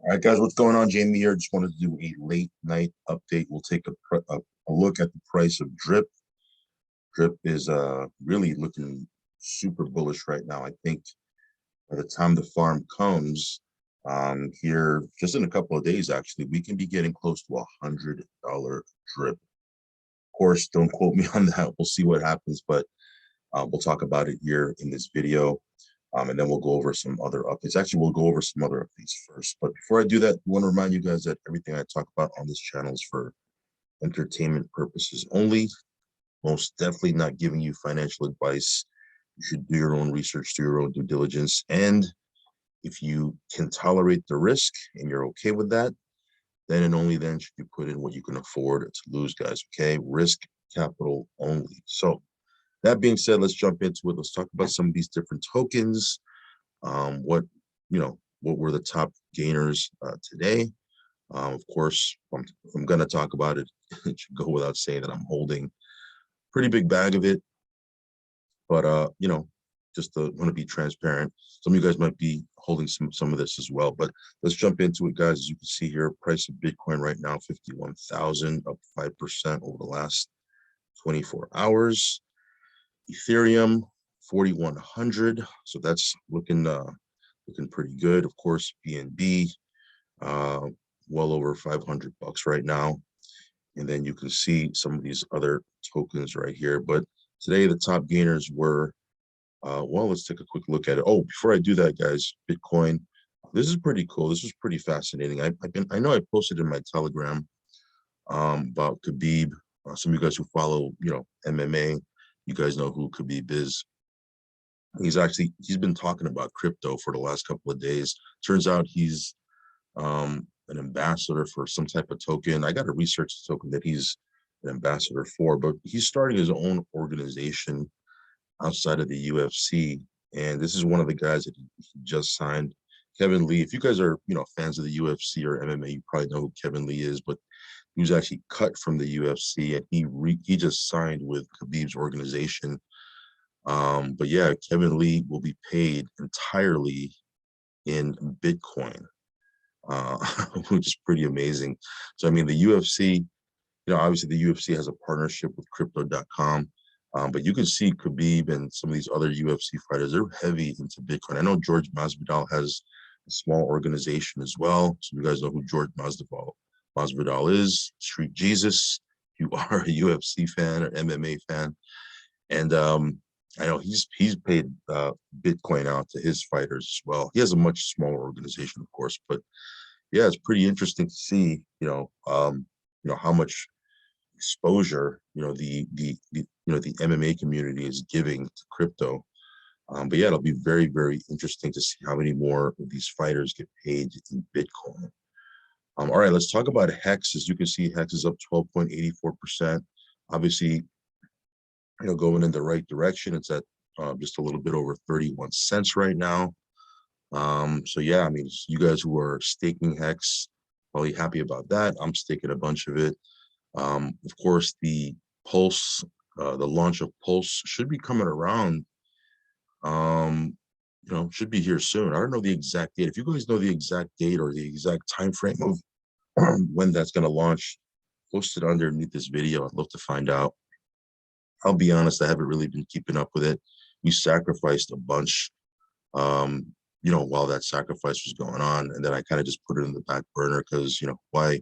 All right, guys, what's going on? Jamie here. Just wanted to do a late night update. We'll take a look at the price of drip. Drip is really looking super bullish right now. I think by the time the farm comes here, just in a couple of days, actually, we can be getting close to $100 drip. Of course, don't quote me on that. We'll see what happens, but we'll talk about it here in this video. And then we'll go over some other updates. Actually, we'll go over some other updates first. But before I do that, I want to remind you guys that everything I talk about on this channel is for entertainment purposes only. Most definitely not giving you financial advice. You should do your own research, do your own due diligence. And if you can tolerate the risk and you're okay with that, then and only then should you put in what you can afford to lose, guys, okay? Risk capital only. So that being said, let's jump into it. Let's talk about some of these different tokens. What were the top gainers today? Of course, if I'm going to talk about it, it should go without saying that I'm holding a pretty big bag of it. But just want to be transparent. Some of you guys might be holding some of this as well. But let's jump into it, guys. As you can see here, price of Bitcoin right now, 51,000, up 5% over the last 24 hours. Ethereum 4,100, so that's looking pretty good. Of course, BNB well over 500 bucks right now, and then you can see some of these other tokens right here. But today the top gainers were well, let's take a quick look at it. Oh, before I do that, guys, Bitcoin. This is pretty cool. This is pretty fascinating. I know I posted in my Telegram about Khabib. Some of you guys who follow MMA, you guys know who Khabib is. He's been talking about crypto for the last couple of days. Turns out he's an ambassador for some type of token. I got to research the token that he's an ambassador for, but he's starting his own organization outside of the UFC. And this is one of the guys that he just signed, Kevin Lee. If you guys are fans of the UFC or MMA, you probably know who Kevin Lee is, but he was actually cut from the UFC and he just signed with Khabib's organization. But yeah, Kevin Lee will be paid entirely in Bitcoin, which is pretty amazing. So, I mean, the UFC, obviously the UFC has a partnership with crypto.com, but you can see Khabib and some of these other UFC fighters, they're heavy into Bitcoin. I know George Masvidal has a small organization as well. So you guys know who George Masvidal is, Street Jesus. You are a UFC fan or MMA fan. And I know he's paid Bitcoin out to his fighters as well. He has a much smaller organization, of course, but yeah, it's pretty interesting to see, how much exposure, the MMA community is giving to crypto. But yeah, it'll be very, very interesting to see how many more of these fighters get paid in Bitcoin. All right, let's talk about Hex. As you can see, Hex is up 12.84%. Obviously, going in the right direction. It's at just a little bit over 31 cents right now. So yeah, I mean, you guys who are staking Hex, probably happy about that. I'm staking a bunch of it. Of course, the Pulse, the launch of Pulse should be coming around. Should be here soon. I don't know the exact date. If you guys know the exact date or the exact time frame of when that's going to launch, post it underneath this video. I'd love to find out. I'll be honest, I haven't really been keeping up with it. We sacrificed a bunch, while that sacrifice was going on. And then I kind of just put it in the back burner because, why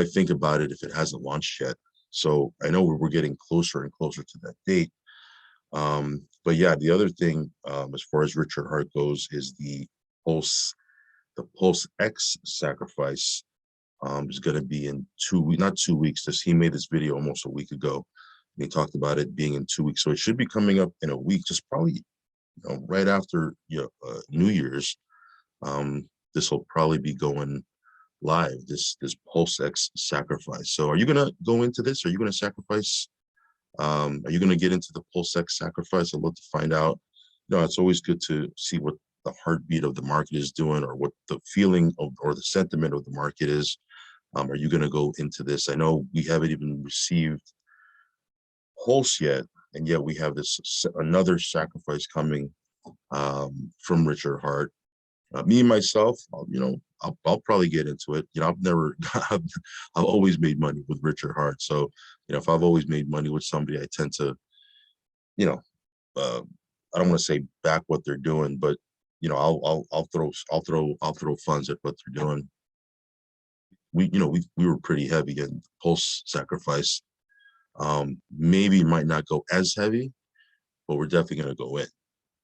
think about it if it hasn't launched yet? So I know we're getting closer and closer to that date. But yeah, the other thing, as far as Richard Hart goes, is the Pulse X sacrifice is going to be in 2 weeks, not 2 weeks. He made this video almost a week ago. And he talked about it being in 2 weeks. So it should be coming up in a week, just probably right after New Year's. This will probably be going live, this Pulse X sacrifice. So are you going to go into this? Are you going to sacrifice? Are you going to get into the Pulse X sacrifice? I'd love to find out. It's always good to see what the heartbeat of the market is doing or what the feeling of or the sentiment of the market is. Are you going to go into this? I know we haven't even received Pulse yet, and yet we have this another sacrifice coming from Richard Hart. Me myself, I'll probably get into it. I've never, I've always made money with Richard Hart. So, if I've always made money with somebody, I tend to, you know, uh, I don't want to say back what they're doing, but I'll throw funds at what they're doing. We were pretty heavy in pulse sacrifice. Maybe might not go as heavy, but we're definitely going to go in.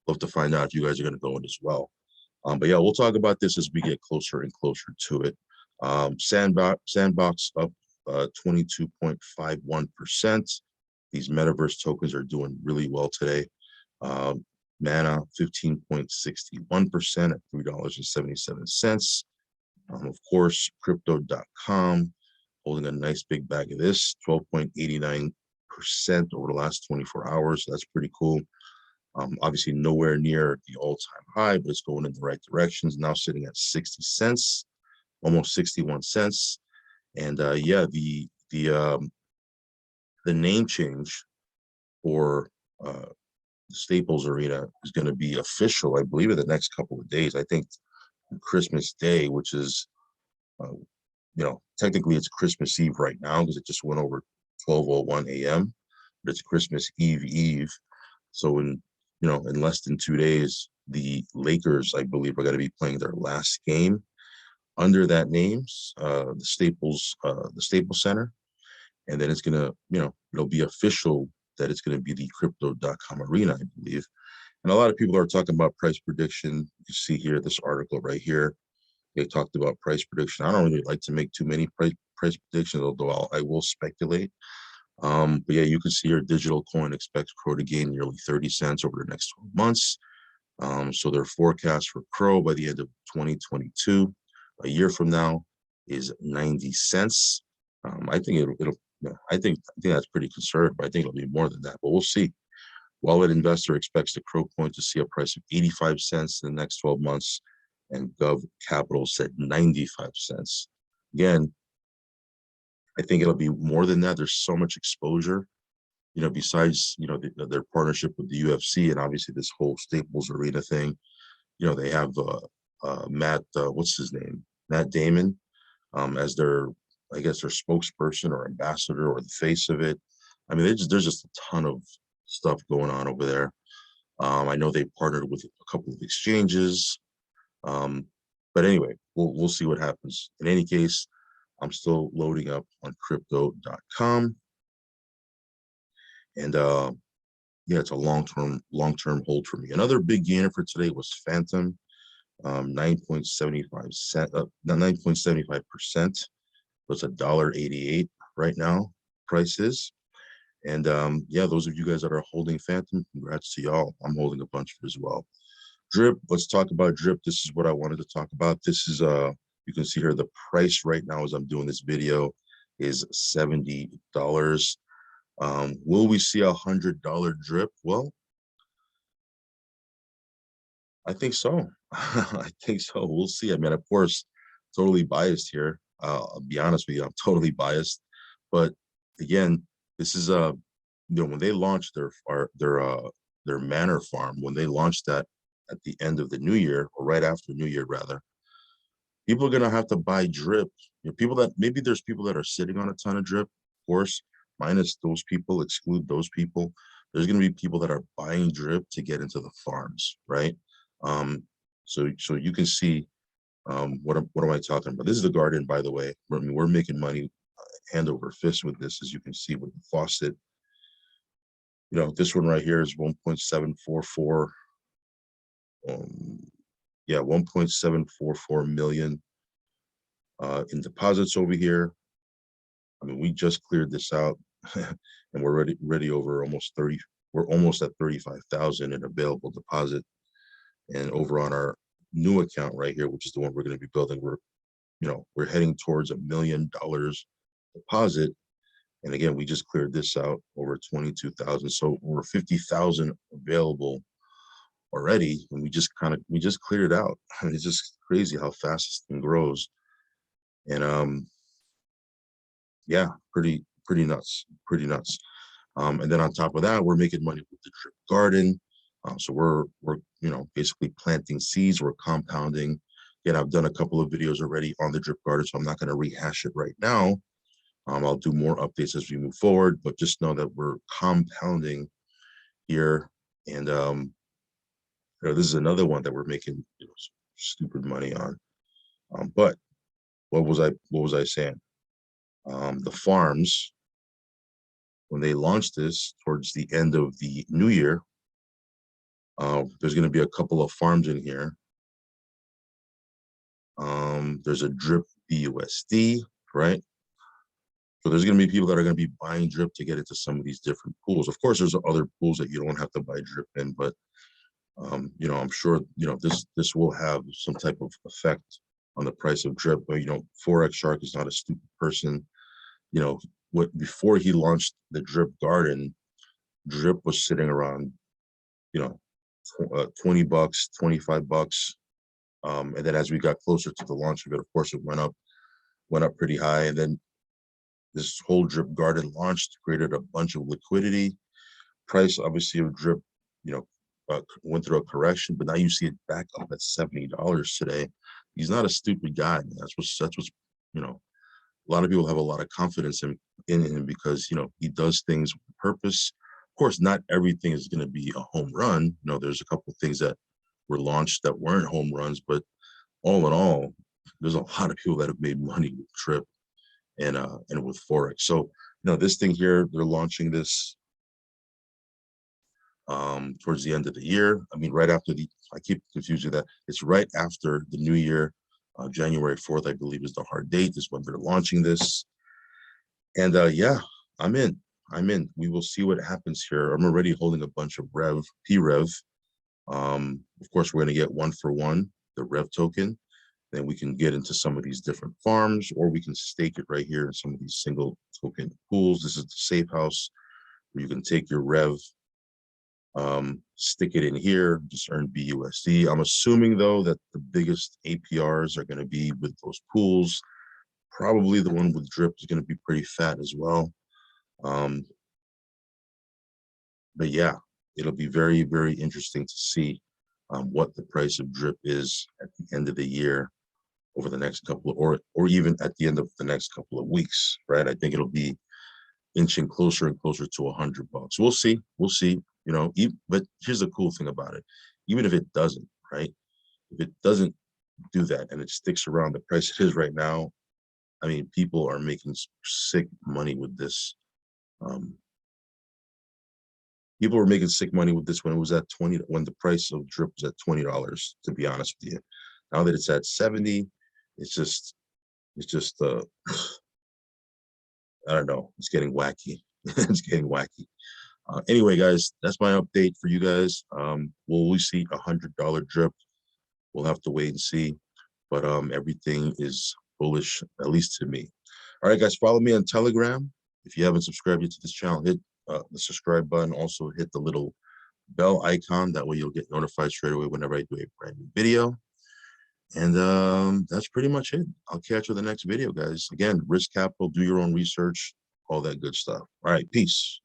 Love to find out if you guys are going to go in as well. But yeah, we'll talk about this as we get closer and closer to it. Sandbox up 22.51%. These metaverse tokens are doing really well today. Mana 15.61% at $3.77. Of course, crypto.com holding a nice big bag of this, 12.89% over the last 24 hours. That's pretty cool. Obviously nowhere near the all-time high, but it's going in the right directions. Now sitting at 60 cents, almost 61 cents. And yeah, the name change for the Staples Arena is going to be official, I believe, in the next couple of days. I think Christmas Day, which is, technically it's Christmas Eve right now because it just went over 12:01 a.m., but it's Christmas Eve. So in less than 2 days, the Lakers, I believe, are going to be playing their last game under that names, the Staples Center, and then it's gonna, it'll be official that it's going to be the Crypto.com arena, I believe. And a lot of people are talking about price prediction. You see here this article right here. They talked about price prediction. I don't really like to make too many price predictions, although I will speculate. But yeah, you can see your digital coin expects Crow to gain nearly 30 cents over the next 12 months. So their forecast for Crow by the end of 2022, a year from now, is 90 cents. I think it'll I think that's pretty conservative. I think it'll be more than that, but we'll see. Wallet investor expects the Crow coin to see a price of 85 cents in the next 12 months, and Gov Capital said 95 cents. Again, I think it'll be more than that. There's so much exposure, besides, their partnership with the UFC and obviously this whole Staples Arena thing. They have Matt, what's his name? Matt Damon, as their, I guess, their spokesperson or ambassador or the face of it. I mean, there's just a ton of stuff going on over there. I know they partnered with a couple of exchanges. But anyway, we'll see what happens. In any case, I'm still loading up on crypto.com. And yeah, it's a long-term hold for me. Another big gainer for today was Phantom, 9.75%. So it's $1.88 right now, price is. And yeah, those of you guys that are holding Phantom, congrats to y'all. I'm holding a bunch of it as well. Drip, let's talk about Drip. This is what I wanted to talk about. This is you can see here the price right now as I'm doing this video is $70. Will we see $100 drip? Well, I think so. I think so. We'll see. I mean, of course, totally biased here. I'll be honest with you, I'm totally biased. But again, this is when they launched their Manor farm, when they launched that at the end of the new year, or right after New Year rather, people are gonna have to buy drip. People that maybe there's people that are sitting on a ton of drip, of course, minus those people, exclude those people. There's gonna be people that are buying drip to get into the farms, right? So you can see what am I talking about? This is the garden, by the way. I mean, we're making money hand over fist with this, as you can see with the faucet. This one right here is 1.744. Yeah, 1.744 million in deposits over here. I mean, we just cleared this out, and we're ready over almost 30. We're almost at 35,000 in available deposit, and over on our new account right here, which is the one we're going to be building, we're heading towards $1 million deposit. And again, we just cleared this out over 22,000, so over 50,000 available already, and we just cleared it out. I mean, it's just crazy how fast this thing grows. And yeah, pretty nuts. And then on top of that, we're making money with the drip garden. So we're basically planting seeds, we're compounding. Again, I've done a couple of videos already on the drip garden, so I'm not going to rehash it right now. I'll do more updates as we move forward, but just know that we're compounding here. And this is another one that we're making stupid money on. But what was I saying? The farms, when they launched this towards the end of the new year, there's going to be a couple of farms in here. There's a drip BUSD, right? So there's going to be people that are going to be buying drip to get into some of these different pools. Of course, there's other pools that you don't have to buy drip in, but I'm sure this will have some type of effect on the price of drip. But Forex Shark is not a stupid person. Before he launched the drip garden, drip was sitting around, $20, $25. And then as we got closer to the launch of it, of course, it went up pretty high. And then this whole drip garden launched, created a bunch of liquidity. Price, obviously, of drip, went through a correction, but now you see it back up at $70 today. He's not a stupid guy. That's what's a lot of people have a lot of confidence in him because he does things with purpose. Of course, not everything is going to be a home run. There's a couple of things that were launched that weren't home runs, but all in all, there's a lot of people that have made money with drip and with Forex. So this thing here, they're launching this towards the end of the year. I mean, right after I keep confusing that. It's right after the new year. January 4th, I believe, is the hard date, is when they're launching this. And yeah, I'm in. We will see what happens here. I'm already holding a bunch of P-Rev. Of course, we're going to get 1-for-1, the Rev token. Then we can get into some of these different farms, or we can stake it right here in some of these single token pools. This is the safe house where you can take your Rev, stick it in here, just earn BUSD. I'm assuming though that the biggest APRs are going to be with those pools. Probably the one with drip is going to be pretty fat as well. But yeah, it'll be very, very interesting to see what the price of drip is at the end of the year, over the next couple of, or even at the end of the next couple of weeks, right? I think it'll be inching closer and closer to $100. We'll see. But here's the cool thing about it. Even if it doesn't, right? If it doesn't do that and it sticks around the price it is right now, I mean, people are making sick money with this. People were making sick money with this when it was at 20, when the price of drip was at $20, to be honest with you. Now that it's at 70, it's just I don't know, it's getting wacky. It's getting wacky. Anyway, guys, that's my update for you guys. Will we see $100 drip? We'll have to wait and see. But everything is bullish, at least to me. All right, guys, follow me on Telegram. If you haven't subscribed yet to this channel, hit the subscribe button. Also hit the little bell icon. That way you'll get notified straight away whenever I do a brand new video. And that's pretty much it. I'll catch you in the next video, guys. Again, risk capital, do your own research, all that good stuff. All right, peace.